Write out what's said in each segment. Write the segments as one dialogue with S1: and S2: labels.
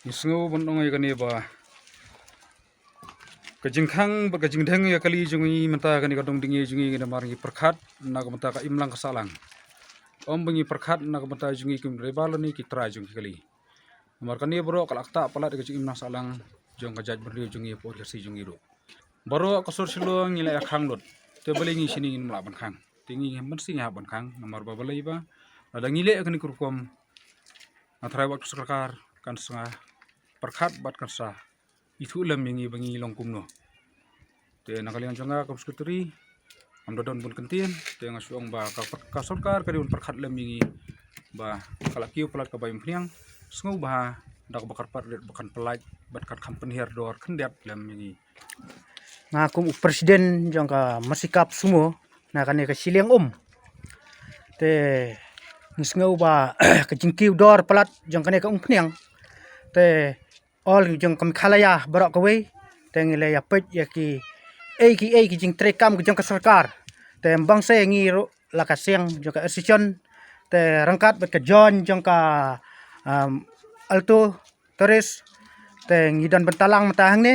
S1: Isngo bondong ay kani ba kajingkhang ba kajingdeng ya kali jungi menta kani kadong dingi jungi kena maringi perkhat na menta ka imlang kasalang om bengi perkhat na menta jungi kim rebal ni kitra jungi kali mar kani bro kalakta palat ka imlang salang jong kajaj berliu jungi por kasi jungi ro baro kasur silong ngila khang lot te balingi sini ngin mlaban khang tingi mersi nga ban khang namar babalai ba ada ngile kani kurkom atrai waktu sekar kan senga perkhat bat kansa itu lem yang bangi longkum no te nakalian jonga kam skutri am dodon bun kentin te ngasuang ba ka sarkar kadiun perkhat lem yang ba kalakiu pelat ka bayam priang sngu ba dak bakar par bakan pelaj bat kat company her dor kendiat lem yang
S2: ngakum presiden jangka masikap sumo na kane ka siliang te ngisngau ba ka jingkiu dor pelat jang kane ka pniang te all jang kam khalaya barak kawe te ngile ya pet ya ki jing trekam jang ka sarkar te bangsa ngi ro la ka siang jang ka association te rangkat bet ka jon jang ka alto teres te ngidan bentalang matahang ne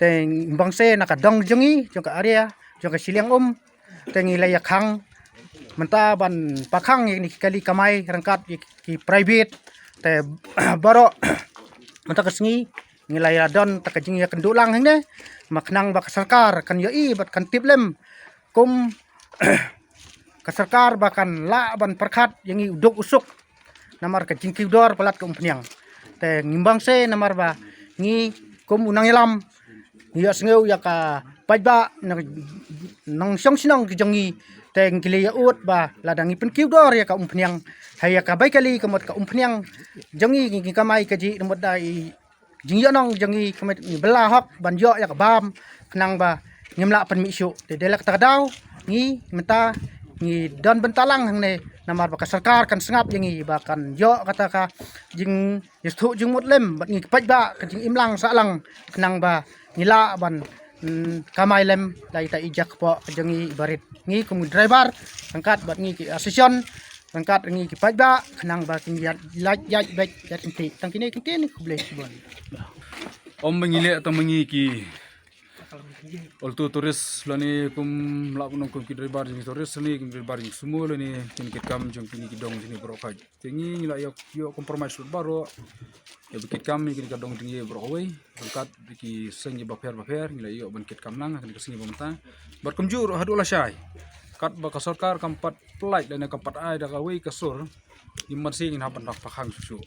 S2: te bangsa na ka dong jongi jang ka area jang ka siliang te ngile ya khang menta ban pakhang ni kali kamai rangkat ki private te baro menta kesngi ngilai don tak jing ya kendulang hang maknang bak sarkar kan yo bat kan tiplem kum ka sarkar bakan la ban perkhat yang uduk usuk namar ka jingki dor pelat ka pniang te ngimbang se namar ba ngi kum unang ilam ya sngeu ya ka pajba nang song sinong jongi te ngile ya ut ba ladang ipin kiu dor ya ka pniang haya ka bai kali kamot ka pniang jongi ngi kamai ka ji namot dai jingyo nong jongi kamai ni bela hok ban yo ya ka bam kenang ba ngimla pan mi syu te delak ta daw ngi menta ngi don bentalang hang ne namar ba ka sarkar kan sengap yangi ba kan yo kata ka jing yestu jing mutlem bat ngi pajba ka jing imlang salang kenang ba ngila ban kamai lem lai ta ijak po jongi barit ngi kum driver angkat bat ngi ki association angkat ngi ki pajba kenang ba kin laj jaj bet jat inti tangkini kin kuble bon
S1: om mengile atau mengiki Oltu turis lani kum lakunong kum kidri bar jing turis lani kum kidri bar jing sumu lani kin kam jong kini kidong jini berokaj tingi ngila yo compromise baro ya bikit kam kin kadong tingi berokawai angkat biki sengi baper ngila yo ban kit kam lang kin kesengi bamta bar kumjur hadu la syai kat ba kasarkar kampat pelai dan kampat ai da kawai kasur imersi ngin hapan dak pakhang susu